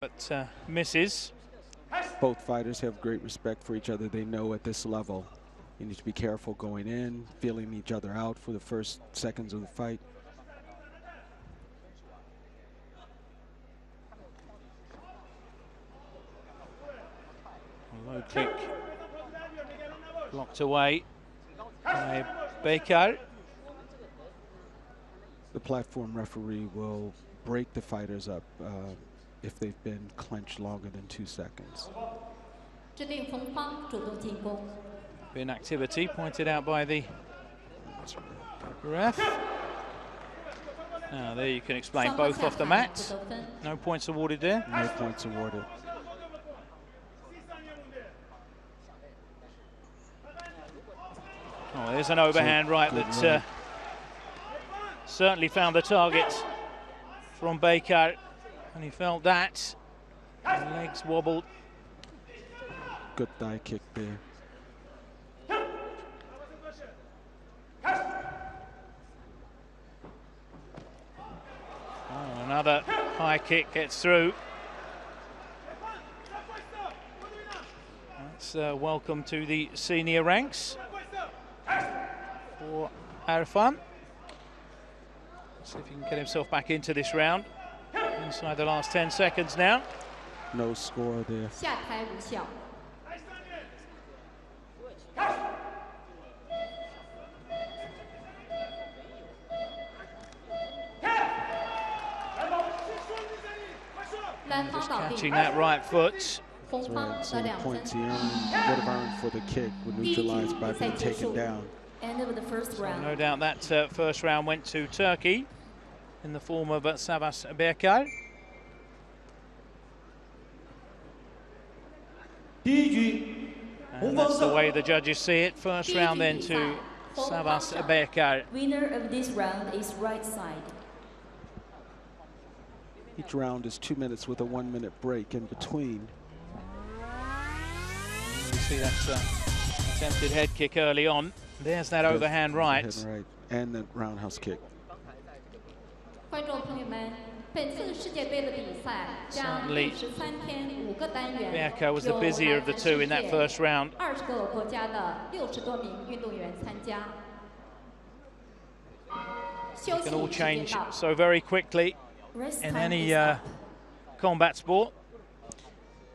but misses. Both fighters have great respect for each other. They know at this level you need to be careful going in, feeling each other out for the first seconds of the fight. A low kick blocked away by Baker. The platform referee will break the fighters up if they've been clenched longer than 2 seconds. Inactivity pointed out by the ref. Now there you can explain, both off the mat. No points awarded there. No points awarded. Oh, there's an overhand right that certainly found the target from Baker, and he felt that. The legs wobbled. Good thigh kick there. Oh, another high kick gets through. That's welcome to the senior ranks for Arfan. See if he can get himself back into this round. Inside the last 10 seconds now. No score there. Just catching that right foot. That's right, so the points he would have earned for the kick were neutralized by being taken down. End of the first round. No doubt that first round went to Turkey in the form of Savas Berkay. And that's the way the judges see it. First round then to Savas Berkay. Winner of this round is right side. Each round is 2 minutes with a 1 minute break in between. You see that attempted head kick early on. There's that overhand right. Right. And the roundhouse kick. Certainly, Berkay was the busier of the two in that first round. It can all change so very quickly in any combat sport.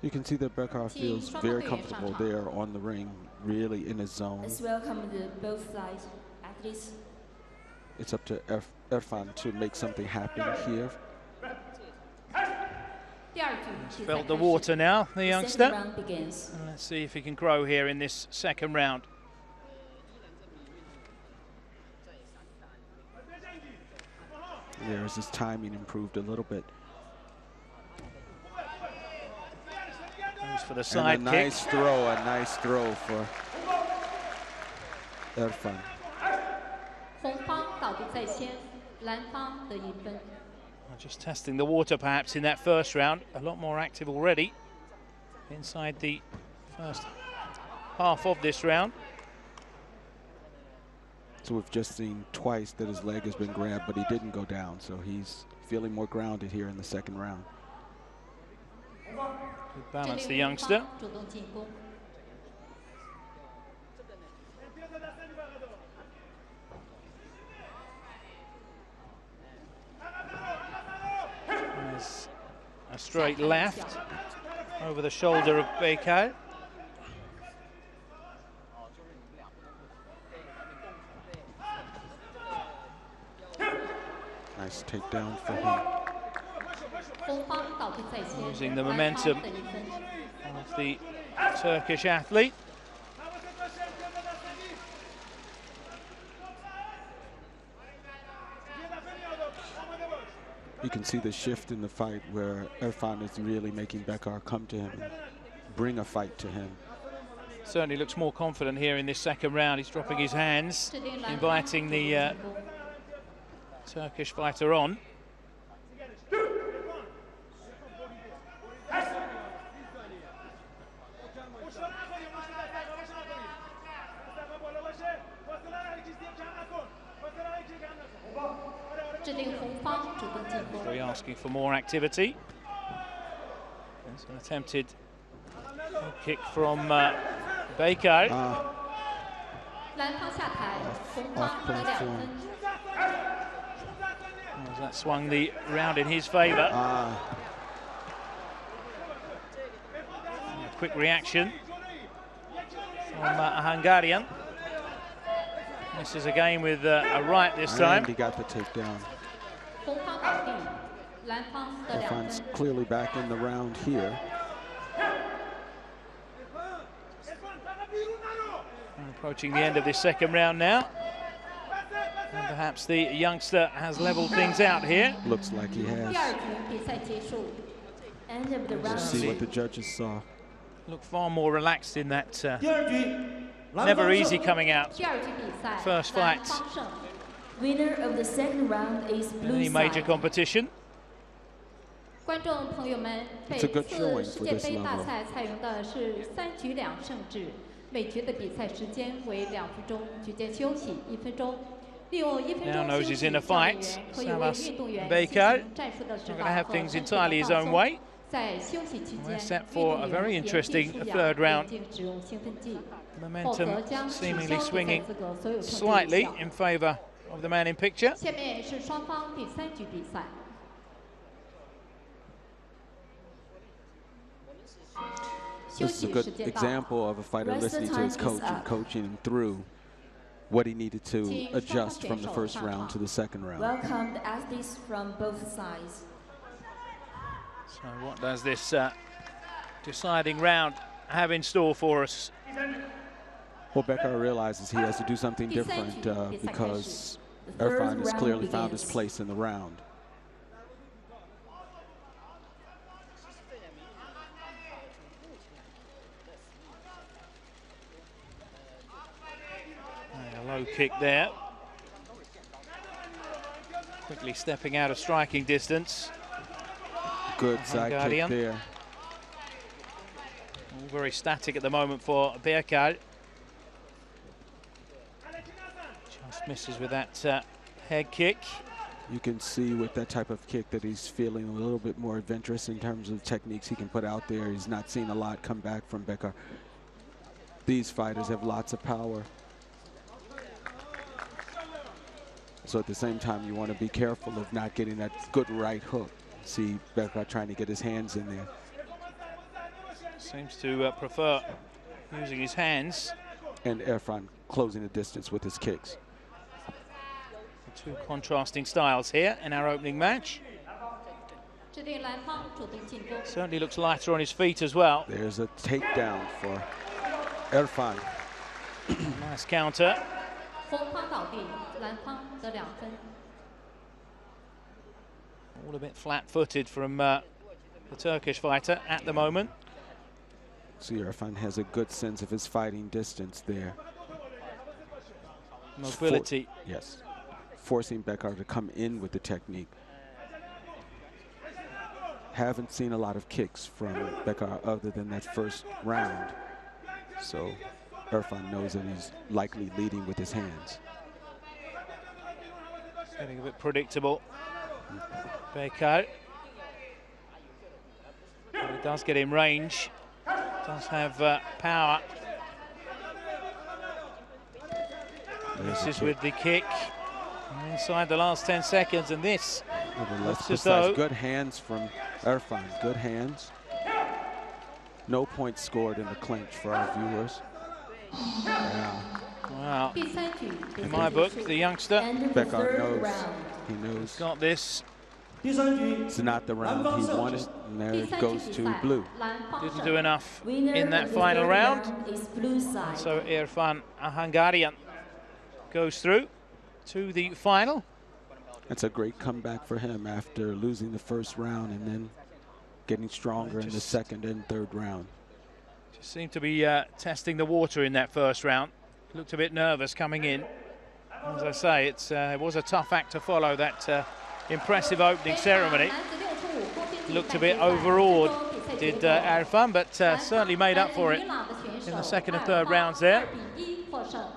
You can see that Berkay feels very comfortable there on the ring, really in his zone. Let's welcome both sides athletes. It's up to Arfan to make something happen here. He's felt the water now, the youngster. Round begins. And let's see if he can grow here in this second round. There's his timing improved a little bit. Goes for the side and a kick. Nice throw for Arfan. Just testing the water perhaps in that first round. A lot more active already inside the first half of this round. So we've just seen twice that his leg has been grabbed, but he didn't go down. So he's feeling more grounded here in the second round. Good balance, the youngster. There's a straight left over the shoulder of Baker. Nice takedown for him. Using the momentum of the Turkish athlete. You can see the shift in the fight where Arfan is really making Baker come to him and bring a fight to him. Certainly looks more confident here in this second round. He's dropping his hands, inviting the Turkish fighter on. Referee asking for more activity. There's an attempted kick from Baker. That swung the round in his favour. Quick reaction from a Hungarian. This is a game with a right this time. And he got the takedown. Irfan's clearly back in the round here. Approaching the end of this second round now. And perhaps the youngster has levelled things out here. Looks like he has. End of the round. Let's see what the judges saw. Look far more relaxed in that. Never easy coming out. First fight. Winner of the second round is blue Any major side. competition. It's a good showing for this level. 每局的比赛时间为2分钟，局间休息1分钟。利用1分 Now 钟 knows 休 he's 息， in a 教 fight. 练会为 Savas 运动员 Baker 进行战术的指 not 导 going to have 和 things 身体的 entirely his 放 own 松。 way. 在休息期 We're 间， set 运 for 动 a 员 very 严禁 interesting 输氧， third round. 严禁使用兴奋剂，否 Momentum 则将取 seemingly 消比赛 swinging 资格所有成绩有 slightly 效。 in favour of the man in picture. 下面是双方第3局比赛。 This is a good example of a fighter listening to his coach and coaching him through what he needed to adjust from the first round to the second round. Welcome the athletes from both sides. So what does this deciding round have in store for us? Well, Becker realizes he has to do something different because Irfan has clearly found his place in the round. A low kick there. Quickly stepping out of striking distance. Good side kick there. All very static at the moment for Becker. Just misses with that head kick. You can see with that type of kick that he's feeling a little bit more adventurous in terms of techniques he can put out there. He's not seen a lot come back from Becker. These fighters have lots of power. So at the same time, you want to be careful of not getting that good right hook. See Becker trying to get his hands in there. Seems to prefer using his hands. And Irfan closing the distance with his kicks. Two contrasting styles here in our opening match. 指定蓝方主动进攻。 Certainly looks lighter on his feet as well. There's a takedown for Irfan. Nice counter. 红方倒地，蓝方得2分。 All a bit flat-footed from the Turkish fighter at the moment. See, Irfan has a good sense of his fighting distance there. Mobility. Yes. Forcing Becker to come in with the technique. Haven't seen a lot of kicks from Becker other than that first round. So Irfan knows that he's likely leading with his hands. Getting a bit predictable. Becker. But he does get in range. Does have power. This is with the kick. Inside the last 10 seconds, and this looks as though... Good hands from Irfan, good hands. No points scored in the clinch for our viewers. Yeah. Wow. In my book, the youngster... Becker knows, he knows. Got this. It's not the round he wanted, and there it goes to blue. Didn't do enough in that final round. So Irfan, a Hungarian, goes through to the final. It's a great comeback for him after losing the first round and then getting stronger in the second and third round. Just seemed to be testing the water in that first round. Looked a bit nervous coming in. As I say, it was a tough act to follow, that impressive opening ceremony. Looked a bit overawed, did Irfan, but certainly made up for it in the second and third rounds there.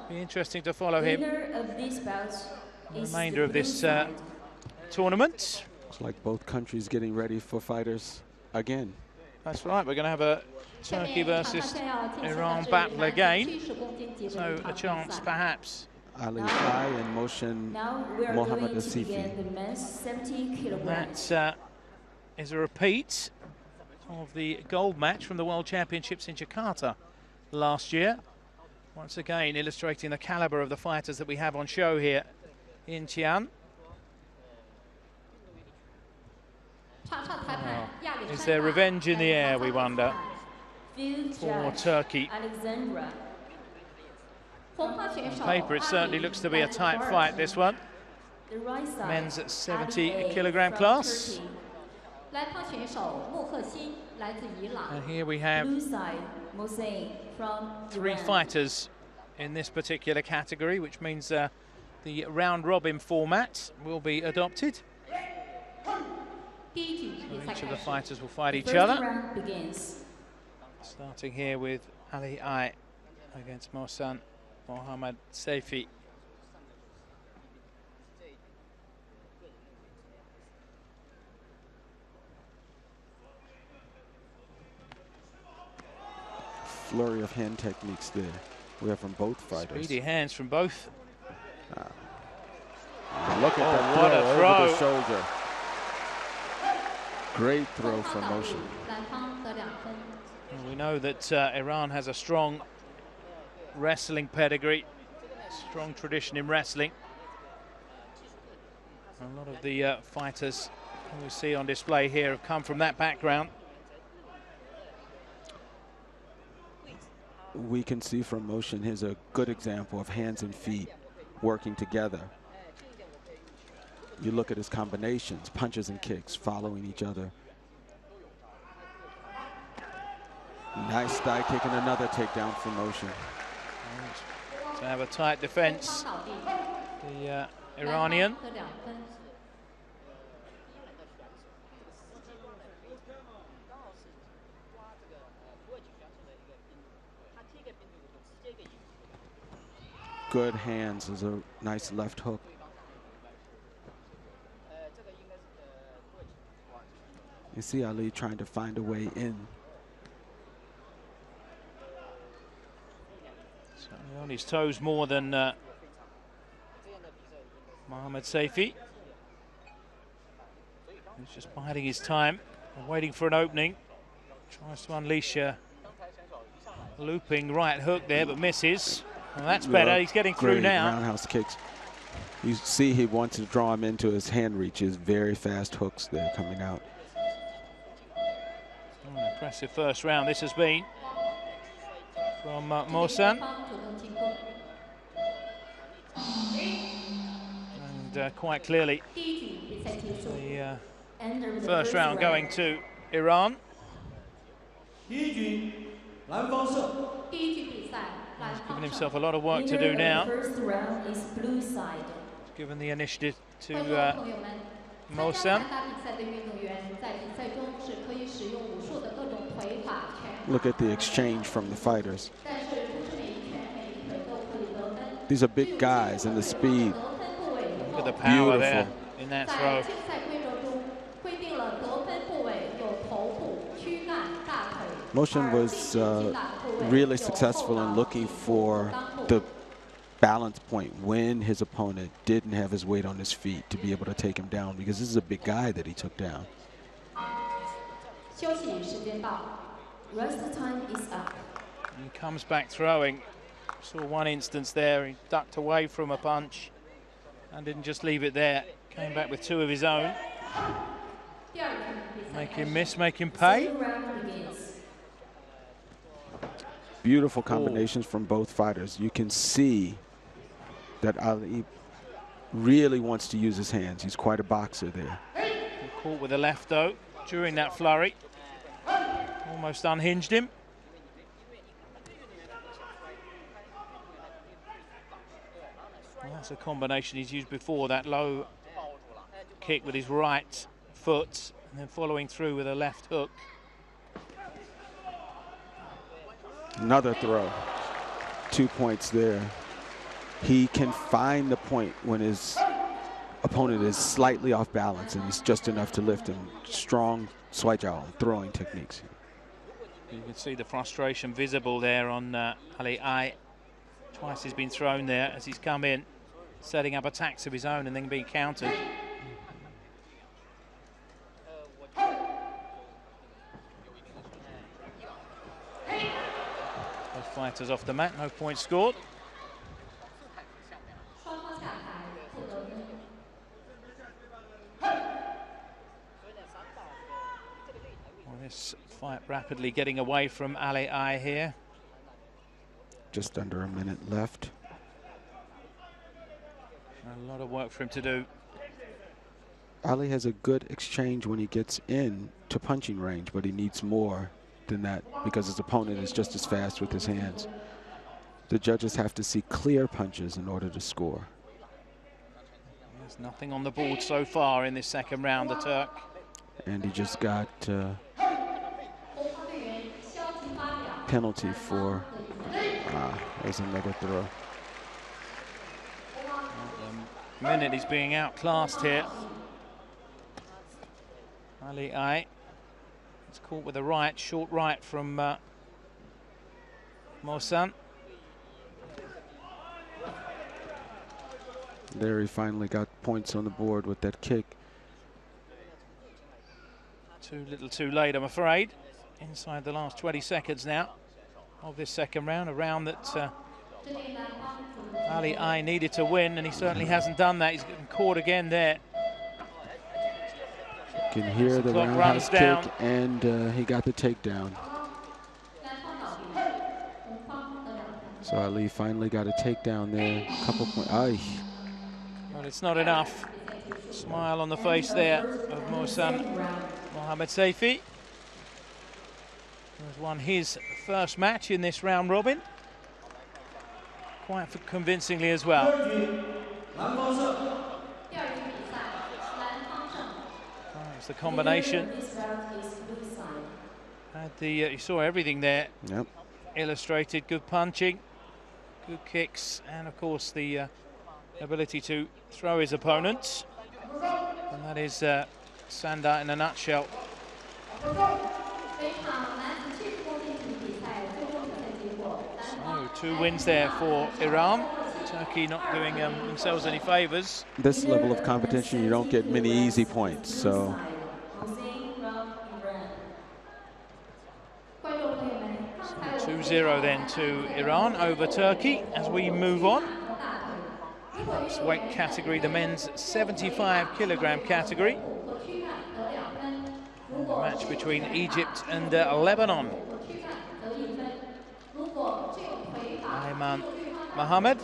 Be interesting to follow him the remainder of this tournament. It's like both countries getting ready for fighters again. That's right, we're going to have a Turkey versus Iran battle again. So a chance perhaps. Ali Fai and Motion Now we are Mohammad going to Asifi. begin the men's 70 kilograms. That is a repeat of the gold match from the World Championships in Jakarta last year. Once again, illustrating the caliber of the fighters that we have on show here in Xi'an. Is there revenge in the air, we wonder, for Turkey? On paper, it certainly looks to be a tight fight, this one. Men's at 70 kilogram class. And here we have 3 fighters in this particular category, which means the round-robin format will be adopted. So each of the fighters will fight each other. Starting here with Ali Ai against Mohsen Mohammad Saifi. Flurry of hand techniques there. We have from both fighters. Speedy hands from both. Look at that what a throw. over the shoulder. Great throw from Motion. Well, we know that Iran has a strong wrestling pedigree, strong tradition in wrestling. A lot of the fighters who we see on display here have come from that background. We can see from Motion, here's a good example of hands and feet working together. You look at his combinations, punches and kicks following each other. Nice thigh kick and another takedown from Motion. To have a tight defense, the Iranian. Good hands, is a nice left hook. You see Ali trying to find a way in. Certainly on his toes more than Mohammad Saifi. He's just biding his time and waiting for an opening. Tries to unleash a looping right hook there, but misses. Well, that's better. He's getting through now. Roundhouse kicks. You see he wants to draw him into his hand reaches. Very fast hooks there coming out. Oh, impressive first round this has been from Mohsen. And quite clearly the first round going to Iran. He's given himself a lot of work to do now. Given the initiative to Mohsen. Look at the exchange from the fighters. These are big guys and the speed. Look at the power there in that throw. Motion was really successful in looking for the balance point when his opponent didn't have his weight on his feet to be able to take him down, because this is a big guy that he took down. Rest time is up. He comes back throwing. Saw one instance there, he ducked away from a punch and didn't just leave it there. Came back with 2 of his own. Make him miss, make him pay. Beautiful combinations from both fighters. You can see that Ali really wants to use his hands. He's quite a boxer there. Caught with a left though during that flurry. Almost unhinged him. Well, that's a combination he's used before, that low kick with his right foot and then following through with a left hook. Another throw. 2 points there. He can find the point when his opponent is slightly off balance, and it's just enough to lift him. Strong swaijiao throwing techniques. You can see the frustration visible there on Ali Ai. Twice he's been thrown there as he's come in, setting up attacks of his own and then being countered. Both fighters off the mat, no points scored. This fight rapidly getting away from Ali Ai here. Just under a minute left. A lot of work for him to do. Ali has a good exchange when he gets in to punching range, but he needs more than that because his opponent is just as fast with his hands. The judges have to see clear punches in order to score. There's nothing on the board so far in this second round, the Turk. And he just got penalty for, there's another throw. The minute he's being outclassed here. Ali Ai, it's caught with a right, short right from Mosan. There he finally got points on the board with that kick. Too little too late, I'm afraid. Inside the last 20 seconds now of this second round, a round that Ali Ai needed to win, and he certainly hasn't done that. He's getting caught again there. You can hear the roundhouse kick, and he got the takedown. So Ali finally got a takedown there. A couple points. But it's not enough. Smile on the face there of Mohsen Mohamed Saifi, who has won his first match in this round robin, quite convincingly as well. It's the combination. Had the you saw everything there. Yep. Illustrated. Good punching, good kicks, and of course the ability to throw his opponents. And that is Sanda in a nutshell. So 2 wins there for Iran. Turkey not doing themselves any favors. This level of competition, you don't get many easy points, so. 2-0 then to Iran over Turkey as we move on. This weight category, the men's 75 kilogram category. A match between Egypt and Lebanon. Ayman Mohammed,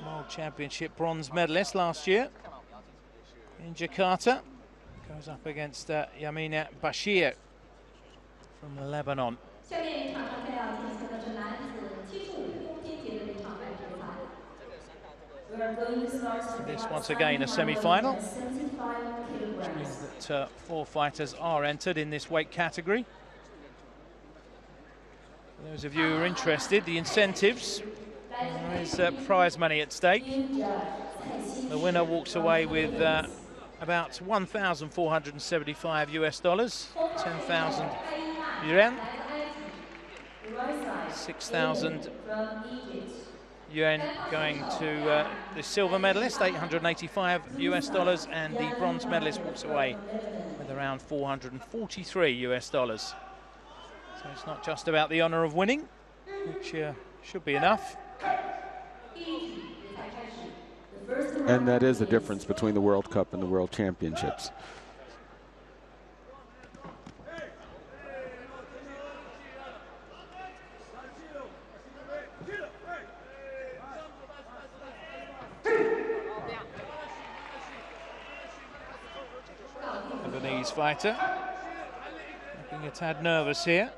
World Championship bronze medalist last year in Jakarta, goes up against Yamina Bashir from Lebanon. This once again a semi-final, which means that 4 fighters are entered in this weight category. For those of you who are interested, the incentives, there is prize money at stake. The winner walks away with about 1,475 US dollars, 10,000 yuan, 6,000 yuan going to the silver medalist, 885 US dollars, and the bronze medalist walks away with around 443 US dollars. So it's not just about the honor of winning, which should be enough. And that is the difference between the World Cup and the World Championships. Lebanese fighter looking a tad nervous here.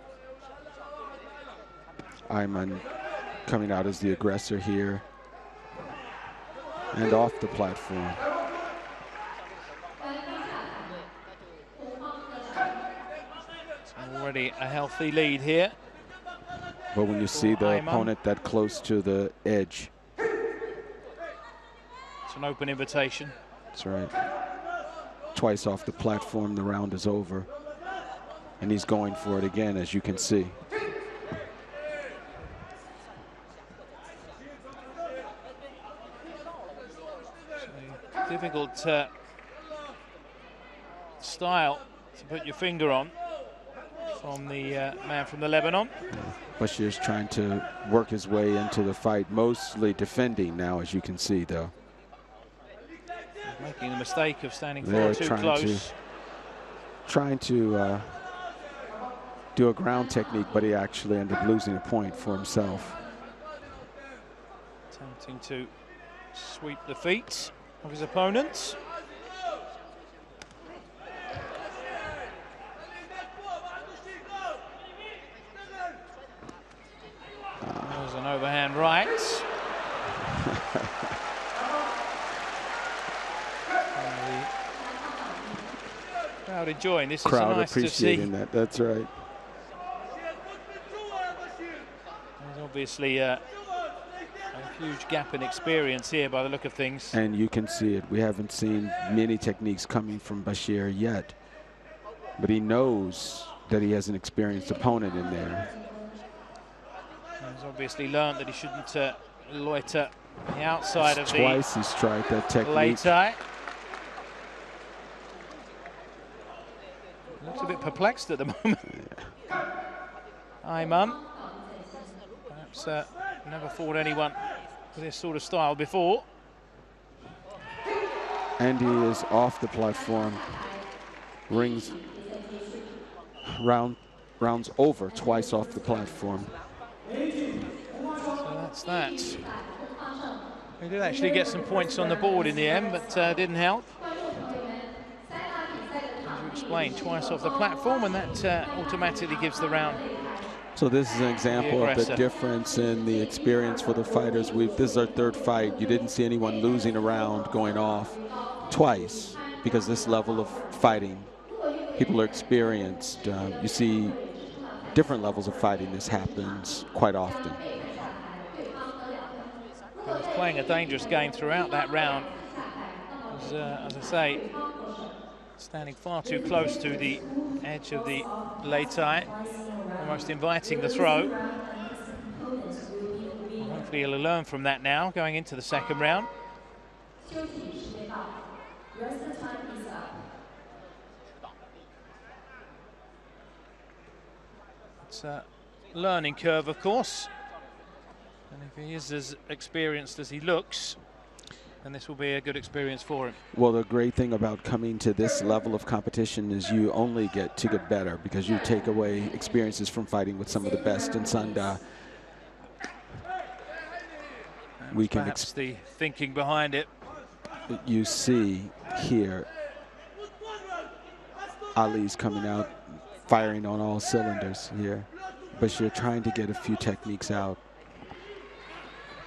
Ayman coming out as the aggressor here and off the platform. It's already a healthy lead here. But when you see the opponent that close to the edge, it's an open invitation. That's right. Twice off the platform, the round is over. And he's going for it again, as you can see. Difficult style to put your finger on from the man from the Lebanon. Bashir's trying to work his way into the fight, mostly defending now, as you can see, though. Making the mistake of standing far too close. Trying to do a ground technique, but he actually ended up losing a point for himself. Attempting to sweep the feet of his opponents. There's an overhand right. Crowd enjoying this. Crowd nice appreciating to see. That. That's right. There's obviously a huge gap in experience here by the look of things. And you can see it. We haven't seen many techniques coming from Bashir yet, but he knows that he has an experienced opponent in there. He's obviously learned that he shouldn't loiter the outside of Twice he's tried that technique. Later. Looks a bit perplexed at the moment. Ayman. Perhaps never fought anyone with this sort of style before. And he is off the platform. Rounds over twice off the platform. So that's that. We did actually get some points on the board in the end, but didn't help. As you explained, twice off the platform, and that automatically gives the round. So this is an example of the difference in the experience for the fighters. This is our third fight. You didn't see anyone losing a round going off twice, because this level of fighting, people are experienced. You see different levels of fighting. This happens quite often. He was playing a dangerous game throughout that round. Was, as I say, standing far too close to the edge of the Leitai, almost inviting the throw. Hopefully he'll learn from that now, going into the second round. It's a learning curve, of course. And if he is as experienced as he looks, then this will be a good experience for him. Well, the great thing about coming to this level of competition is you only get to get better, because you take away experiences from fighting with some of the best in Sanda. We can perhaps the thinking behind it. You see here, Ali's coming out, firing on all cylinders here. Bashir trying to get a few techniques out,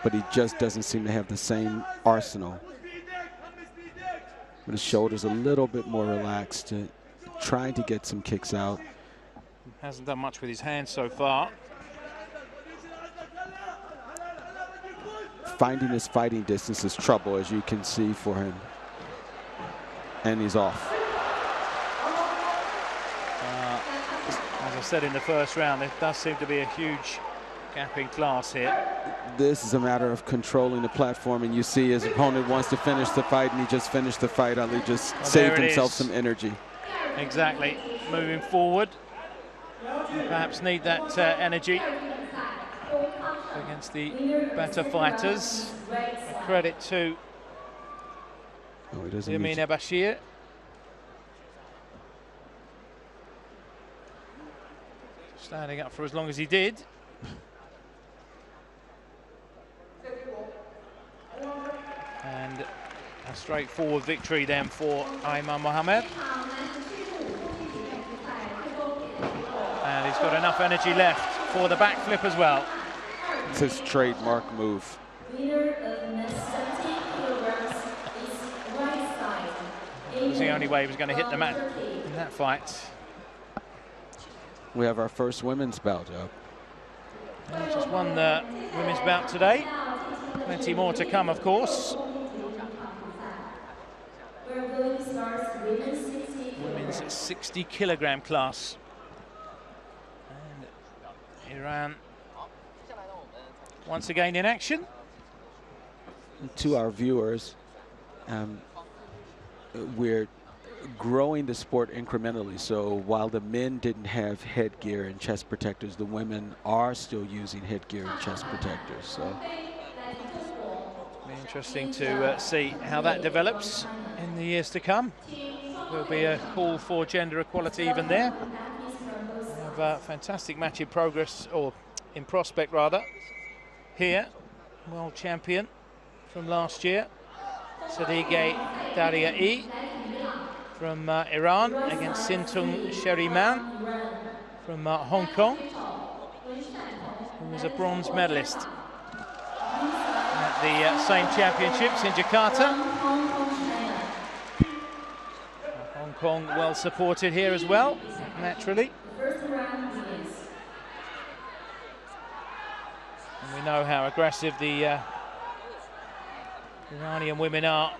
but he just doesn't seem to have the same arsenal. But his shoulder's a little bit more relaxed, trying to get some kicks out. Hasn't done much with his hands so far. Finding his fighting distance is trouble, as you can see for him. And he's off. As I said in the first round, there does seem to be a huge gap in class here. This is a matter of controlling the platform, and you see his opponent wants to finish the fight, and he just finished the fight. Ali just saved himself some energy. Exactly. Moving forward. Perhaps need that energy against the better fighters. A credit to Yamina Bashir. Standing up for as long as he did. And a straightforward victory then for Ayman Mohammed. And he's got enough energy left for the backflip as well. It's his trademark move. It was the only way he was going to hit the mat in that fight. We have our first women's bout up. Just won the women's bout today. Plenty more to come, of course. Women's 60 kilogram class. Iran once again in action. To our viewers, we're growing the sport incrementally. So while the men didn't have headgear and chest protectors, the women are still using headgear and chest protectors. So it'll be interesting to see how that develops in the years to come. There'll be a call for gender equality even there. We have a fantastic match in progress, or in prospect rather, here. World champion from last year, Sadige Daria from Iran against Sintung Sheriman from Hong Kong, who was a bronze medalist at the same championships in Jakarta. Hong Kong well supported here as well, naturally. And we know how aggressive the Iranian women are.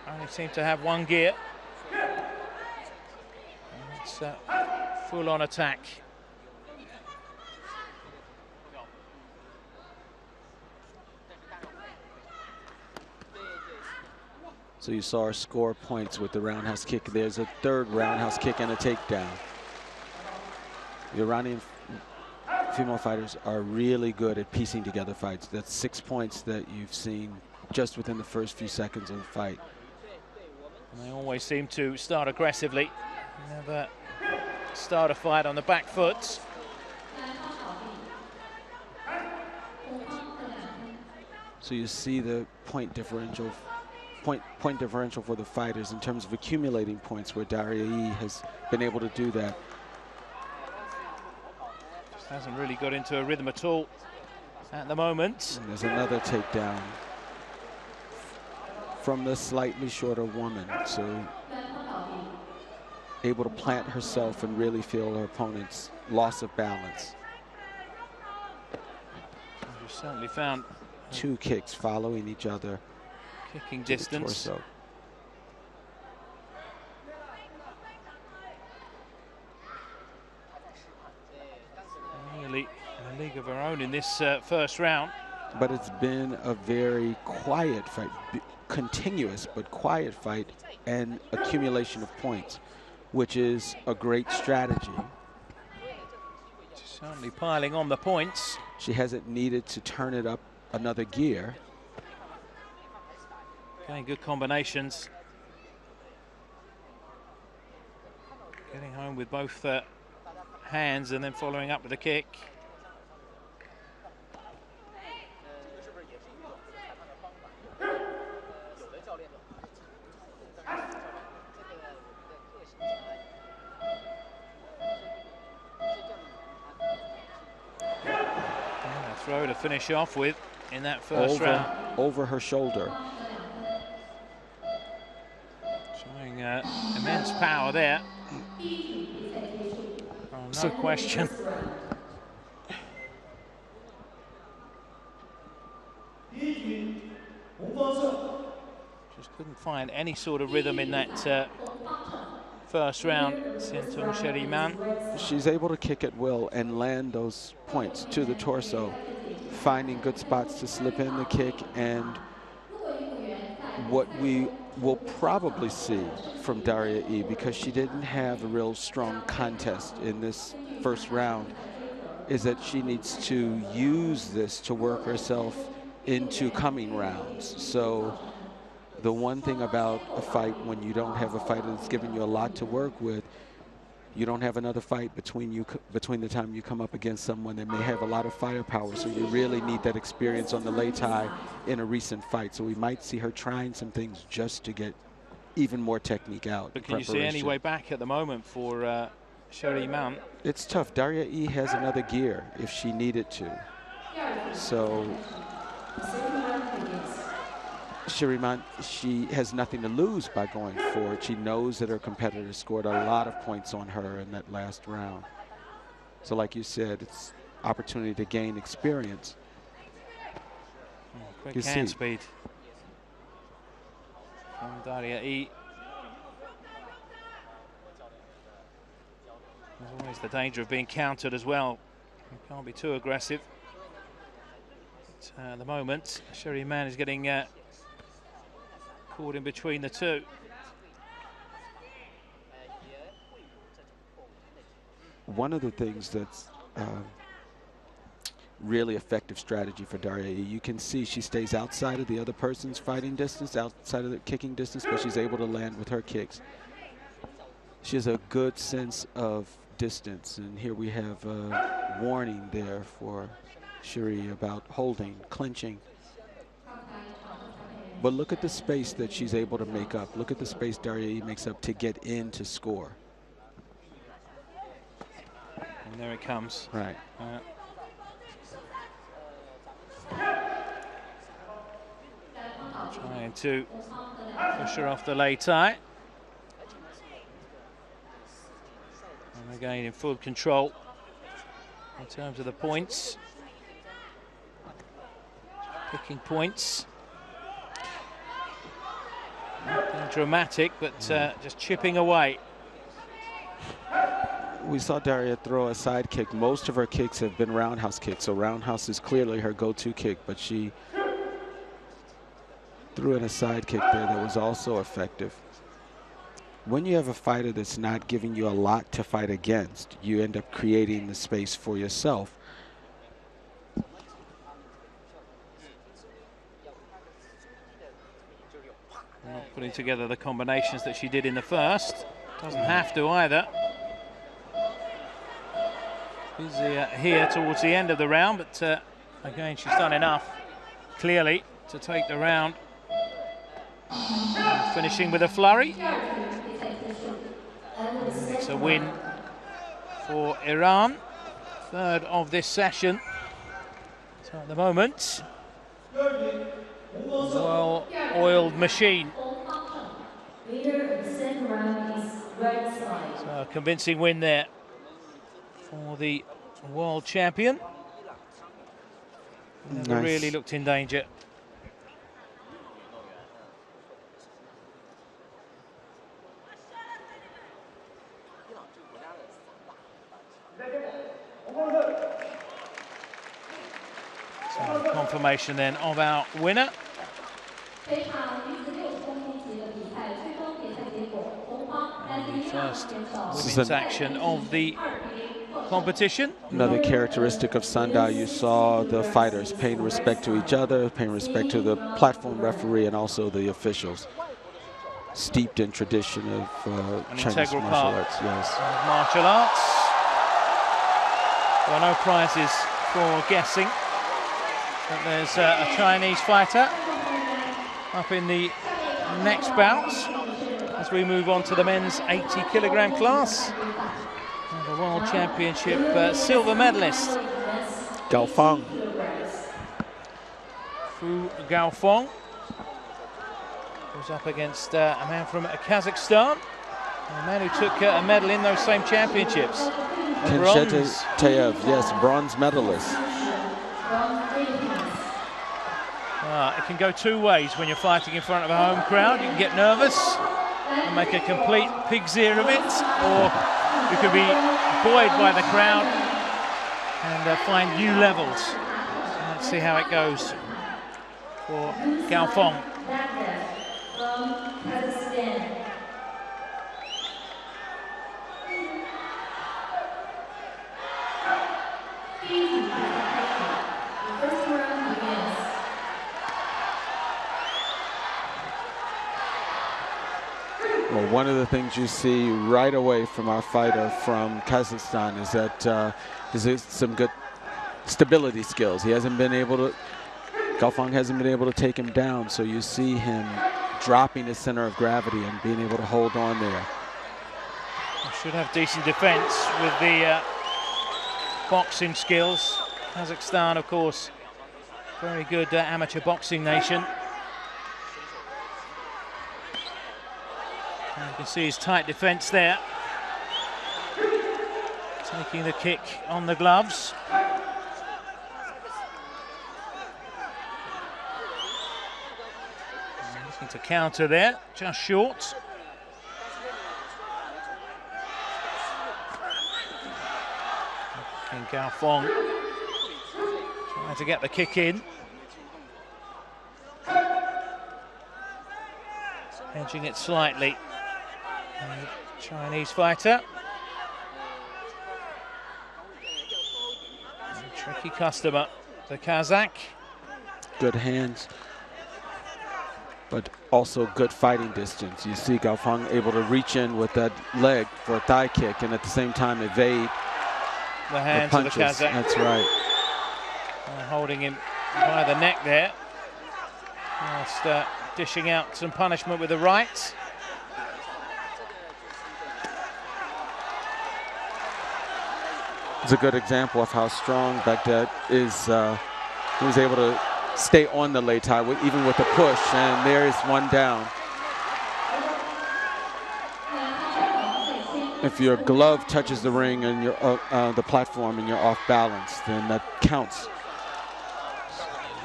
Only seem to have one gear. And it's full-on attack. So you saw her score points with the roundhouse kick. There's a third roundhouse kick and a takedown. The Iranian female fighters are really good at piecing together fights. That's 6 points that you've seen just within the first few seconds of the fight. And they always seem to start aggressively, never start a fight on the back foot. So you see the point differential for the fighters in terms of accumulating points, where Daria E has been able to do that. Just hasn't really got into a rhythm at all at the moment. And there's another takedown from the slightly shorter woman, so able to plant herself and really feel her opponent's loss of balance. We've certainly found two kicks following each other. Kicking distance. Really in a league of her own in this first round. But it's been a very quiet fight, continuous but quiet fight, and accumulation of points, which is a great strategy. Certainly piling on the points. She hasn't needed to turn it up another gear. Getting good combinations. Getting home with both hands and then following up with a kick. And a throw to finish off with in that first round. Over her shoulder. Showing immense power there. Oh, no question. Just couldn't find any sort of rhythm in that first round, Sintung Sheriman. She's able to kick at will and land those points to the torso, finding good spots to slip in the kick. And what we will probably see from Daria E, because she didn't have a real strong contest in this first round, is that she needs to use this to work herself into coming rounds. So the one thing about a fight, when you don't have a fighter that's giving you a lot to work with, you don't have another fight between the time you come up against someone that may have a lot of firepower. So you really need that experience on the lei tai in a recent fight. So we might see her trying some things just to get even more technique out. But can you see any way back at the moment for Sheriman? It's tough. Daria E has another gear if she needed to. So Sheriman, she has nothing to lose by going forward. She knows that her competitor scored a lot of points on her in that last round. So like you said, it's opportunity to gain experience. Quick hand speed from Daria E. There's always the danger of being countered as well You can't be too aggressive. But, at the moment, Sherry Man is getting caught in between the two. One of the things that's really effective strategy for Daria, you can see she stays outside of the other person's fighting distance, outside of the kicking distance, but she's able to land with her kicks. She has a good sense of distance, and here we have a warning there for Shuri about holding, clinching. But look at the space that she's able to make up. Look at the space Daria makes up to get in to score. And there it comes. Right. Trying to push her off the lay tie. And again in full control in terms of the points. Picking points. Nothing dramatic, but just chipping away. We saw Daria throw a side kick. Most of her kicks have been roundhouse kicks, so roundhouse is clearly her go-to kick, but she threw in a side kick there that was also effective. When you have a fighter that's not giving you a lot to fight against, you end up creating the space for yourself. Not putting together the combinations that she did in the first. Doesn't have to either. Busy here towards the end of the round, but again, she's done enough, clearly, to take the round. Finishing with a flurry. It's a win for Iran, third of this session. So at the moment, well-oiled machine. So a convincing win there for the world champion. Never really looked in danger. So confirmation then of our winner. And the first women's action of the competition. Another characteristic of Sanda, you saw the fighters paying respect to each other, paying respect to the platform referee and also the officials. Steeped in tradition of Chinese martial arts. Yes. Martial arts. There are no prizes for guessing, but there's a Chinese fighter up in the next bout as we move on to the men's 80-kilogram class. And the World Championship silver medalist Gao Feng. Fu Gaofeng was up against a man from Kazakhstan, a man who took a medal in those same championships. Kenshete Tayev, yes, bronze medalist. It can go two ways when you're fighting in front of a home crowd. You can get nervous and make a complete pig's ear of it, or you could be buoyed by the crowd and find new levels. So let's see how it goes for Gaofeng. Well, one of the things you see right away from our fighter from Kazakhstan is that is some good stability skills. He hasn't been able to, Gaofeng hasn't been able to take him down, so you see him dropping his center of gravity and being able to hold on there. He should have decent defense with the boxing skills. Kazakhstan, of course, very good amateur boxing nation. And you can see his tight defense there. Taking the kick on the gloves. And looking to counter there, just short. And Gaofeng trying to get the kick in. Edging it slightly. The Chinese fighter. A tricky customer, the Kazakh. Good hands, but also good fighting distance. You see Gaofeng able to reach in with that leg for a thigh kick and at the same time evade the hands punches. Of the Kazakh. That's right. Holding him by the neck there. Whilst dishing out some punishment with the right. It's a good example of how strong Baghdad is. He was able to stay on the Lei Tai even with the push, and there is one down. If your glove touches the ring and the platform and you're off balance, then that counts.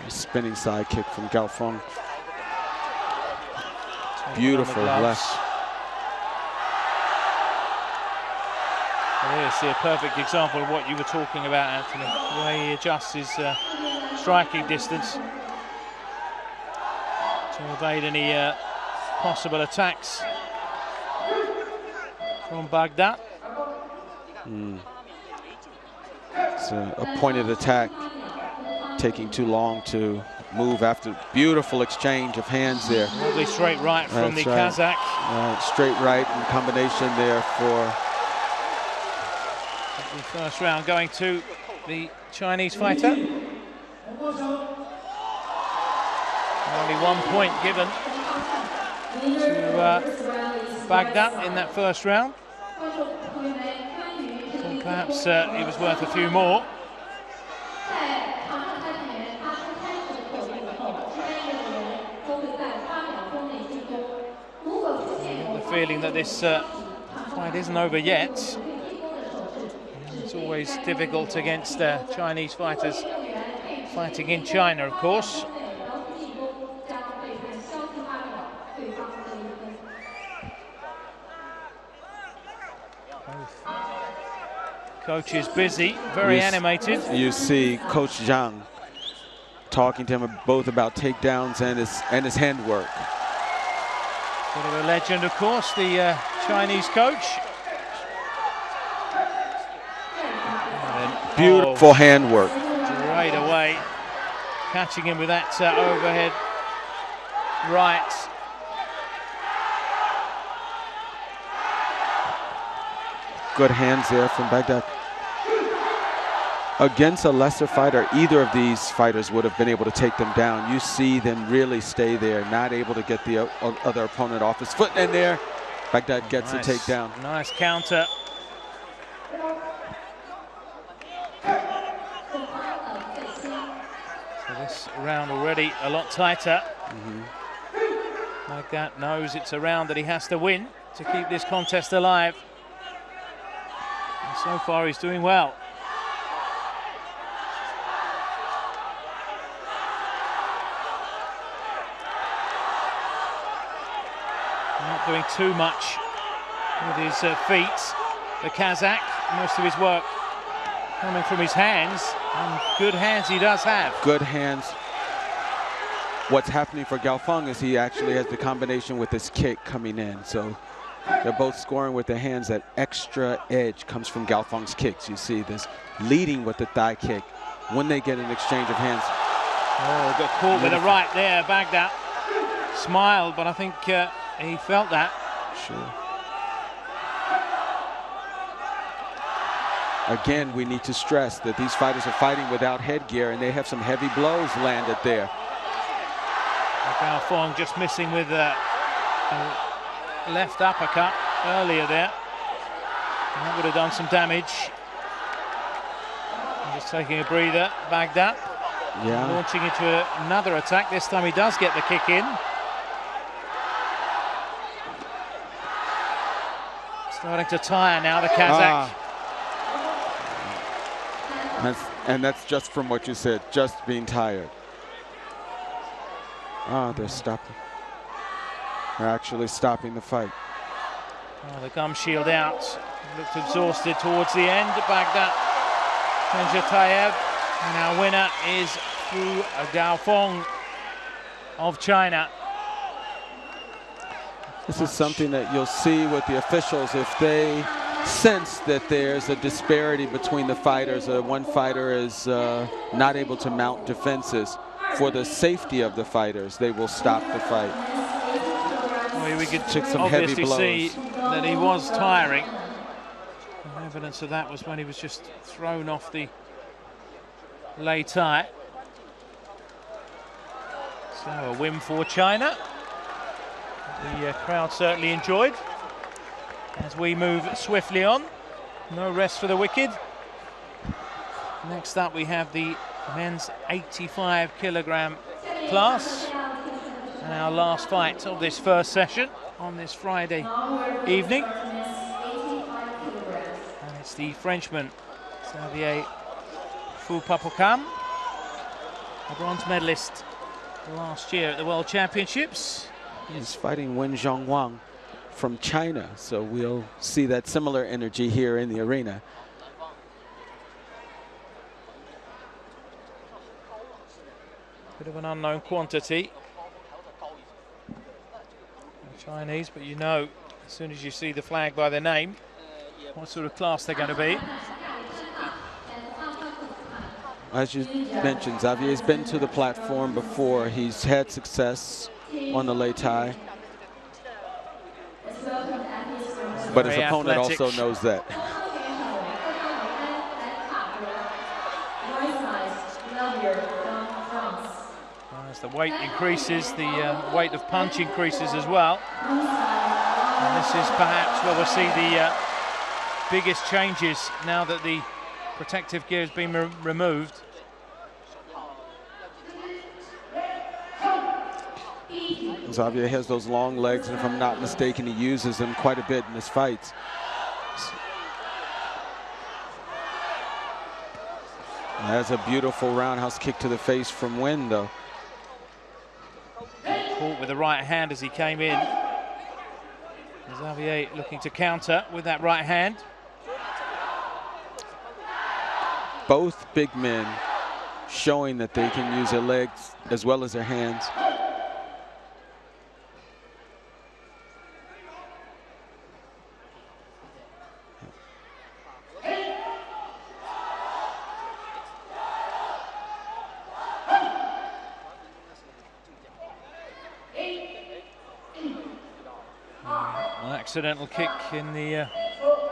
A spinning side kick from Gaofeng. Beautiful left. Well, see a perfect example of what you were talking about, Anthony. The way he adjusts his striking distance to evade any possible attacks from Baghdad. It's a pointed attack, taking too long to move after beautiful exchange of hands there. Lovely straight right from the Kazakh. Straight right in combination there for the first round going to the Chinese fighter. Only 1 point given to Baghdad in that first round. So perhaps he was worth a few more. Feeling that this fight isn't over yet. It's always difficult against Chinese fighters fighting in China, of course. Both coaches busy, very animated. You see Coach Zhang talking to him both about takedowns and his handwork. Bit of a legend, of course, the Chinese coach. Beautiful handwork. Right away, catching him with that overhead right. Good hands there from Baghdad. Against a lesser fighter, either of these fighters would have been able to take them down. You see them really stay there, not able to get the other opponent off his foot. And there, Baghdad gets the takedown. Nice counter. So this round already a lot tighter. Baghdad knows it's a round that he has to win to keep this contest alive. And so far he's doing well. Not doing too much with his feet. The Kazakh, most of his work coming from his hands, and good hands he does have. Good hands. What's happening for Gaofeng is he actually has the combination with his kick coming in. So they're both scoring with their hands. That extra edge comes from Gaofeng's kicks. You see this leading with the thigh kick when they get an exchange of hands. Oh, got caught with a right there. Baghdad smiled, but I think he felt that. Sure. Again, we need to stress that these fighters are fighting without headgear, and they have some heavy blows landed there. Gaofeng just missing with a left uppercut earlier there. And that would have done some damage. Just taking a breather, Baghdad. Yeah. Launching into another attack. This time he does get the kick in. Starting to tire now, the Kazakh. And that's just from what you said, just being tired. They're stopping. They're actually stopping the fight. Oh, the gum shield out. Looked exhausted towards the end. Baghdad Tayev, and our winner is Fu Gaofeng of China. This is something that you'll see with the officials if they sense that there's a disparity between the fighters. One fighter is not able to mount defenses. For the safety of the fighters, they will stop the fight. Well, we could some heavy obviously blows. see that he was tiring. And evidence of that was when he was just thrown off the lei tai. So a win for China. The crowd certainly enjoyed. As we move swiftly on, no rest for the wicked. Next up we have the men's 85 kilogram class, and our last fight of this first session on this Friday evening. And it's the Frenchman Xavier Fou-Papocam, a bronze medalist last year at the World Championships. He's fighting Wen Zhongwang from China, so we'll see that similar energy here in the arena. Bit of an unknown quantity, Chinese, but you know as soon as you see the flag by their name what sort of class they're going to be. As you mentioned, Xavier's been to the platform before. He's had success on the lei tai, but his opponent also knows that. As the weight increases, the weight of punch increases as well. And this is perhaps where we'll see the biggest changes now that the protective gear has been removed. Xavier has those long legs, and if I'm not mistaken, he uses them quite a bit in his fights. That's a beautiful roundhouse kick to the face from Wen, though. Caught with the right hand as he came in. Xavier looking to counter with that right hand. Both big men showing that they can use their legs as well as their hands. Accidental kick in the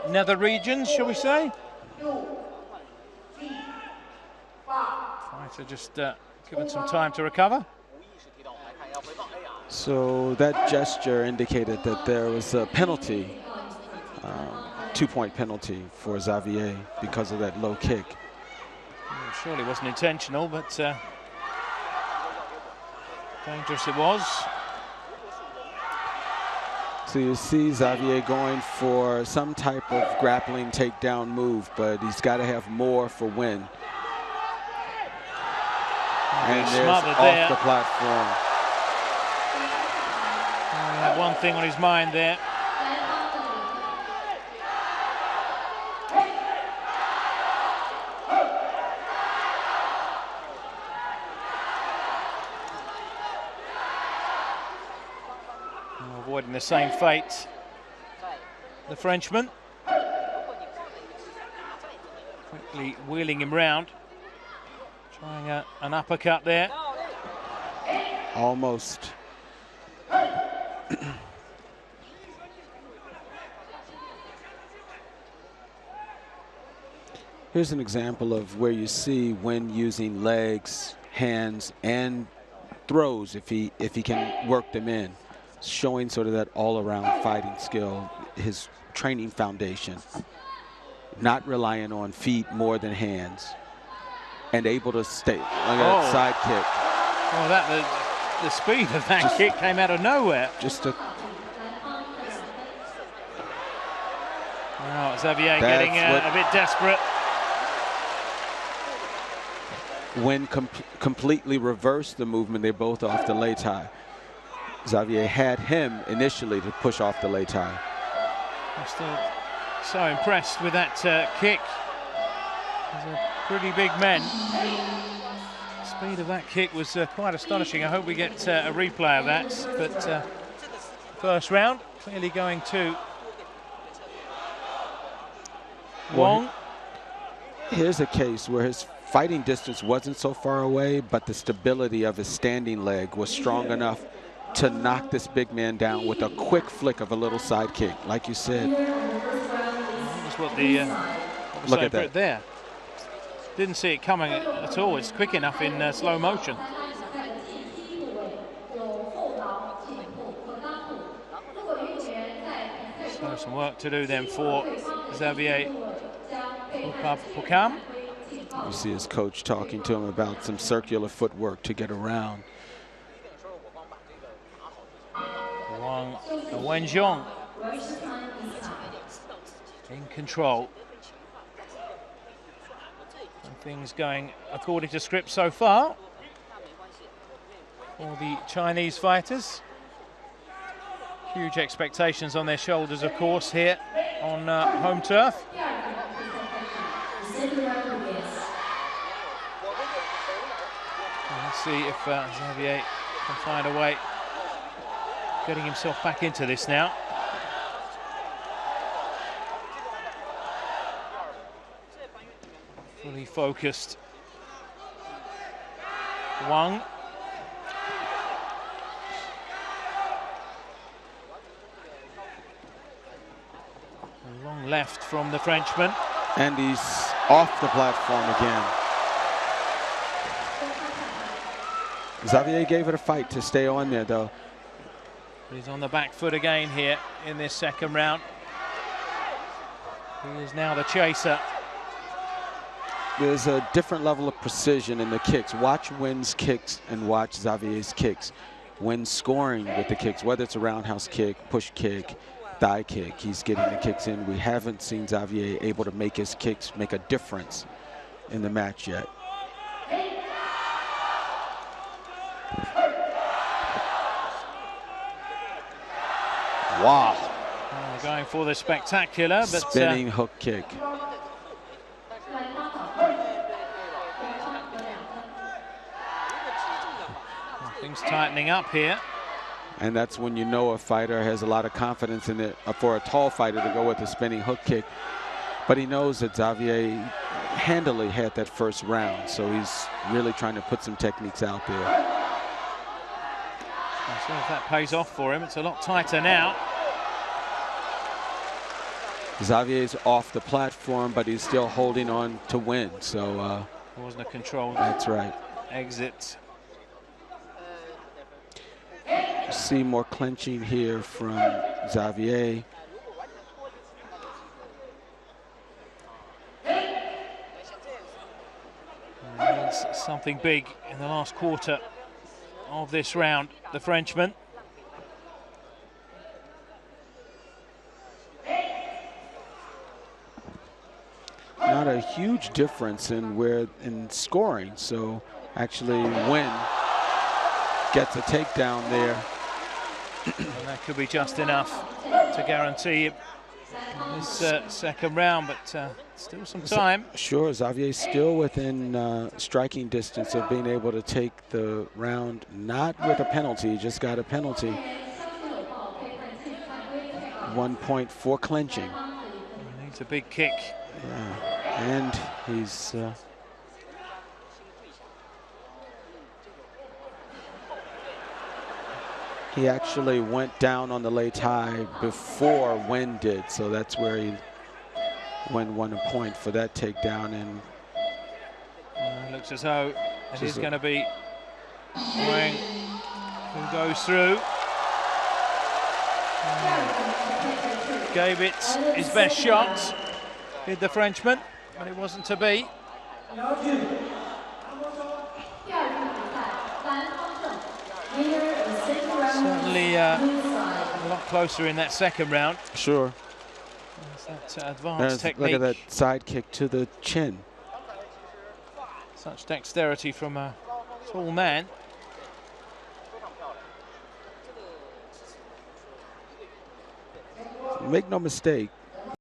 nether regions, shall we say? Fighter just given some time to recover. So that gesture indicated that there was a penalty, 2-point penalty for Xavier because of that low kick. Well, surely it wasn't intentional, but dangerous it was. So you see Xavier going for some type of grappling takedown move, but he's got to have more for Wen. And there's off the platform. He had one thing on his mind there. Avoiding the same fate, the Frenchman. Quickly wheeling him round. Trying an uppercut there. Almost. Here's an example of where you see when using legs, hands, and throws if he can work them in. Showing sort of that all-around fighting skill, his training foundation. Not relying on feet more than hands. And able to stay. Look at that side kick. Oh, the speed of that kick came out of nowhere. Just a. Wow, Xavier getting a bit desperate. When completely reversed the movement, they're both off the lei tai. Xavier had him initially to push off the lei tai. I'm still so impressed with that kick. These are pretty big men. The speed of that kick was quite astonishing. I hope we get a replay of that. But first round clearly going to Wong. Here's a case where his fighting distance wasn't so far away, but the stability of his standing leg was strong enough to knock this big man down with a quick flick of a little side kick. Like you said, That's what the look at that there. Didn't see it coming at all. It's quick enough in slow motion. So some work to do then for Xavier Pukam. You see his coach talking to him about some circular footwork to get around. Wenjiang in control. And things going according to script so far for the Chinese fighters. Huge expectations on their shoulders, of course, here on home turf. Let's see if Xavier can find a way getting himself back into this now. Fully focused. Wang. A long left from the Frenchman. And he's off the platform again. Xavier gave it a fight to stay on there, though. But he's on the back foot again here in this second round. He is now the chaser. There's a different level of precision in the kicks. Watch Wen's kicks and watch Xavier's kicks. When scoring with the kicks, whether it's a roundhouse kick, push kick, thigh kick, he's getting the kicks in. We haven't seen Xavier able to make his kicks make a difference in the match yet. Wow. Oh, going for the spectacular, but spinning hook kick. Things tightening up here. And that's when you know a fighter has a lot of confidence in it, for a tall fighter to go with a spinning hook kick. But he knows that Xavier handily had that first round, so he's really trying to put some techniques out there. So if that pays off for him, it's a lot tighter now. Xavier's off the platform, but he's still holding on to win. So it wasn't a controlled that's right. exit. See more clenching here from Xavier. Needs something big in the last quarter of this round, the Frenchman. Not a huge difference in scoring, so actually Wen gets a takedown there. And that could be just enough to guarantee this second round, but still some time. Sure, Xavier's still within striking distance of being able to take the round, not with a penalty, just got a penalty. 1 point for clenching. He needs a big kick. Yeah, and he's he actually went down on the lei tai before Wen did, so that's where Wen won a point for that takedown. And looks as though it is going to be Wang who goes through. Gave it his best shot, did the Frenchman, but it wasn't to be. Certainly a lot closer in that second round. Sure. There's that advanced technique. Look at that side kick to the chin. Such dexterity from a tall man. Make no mistake,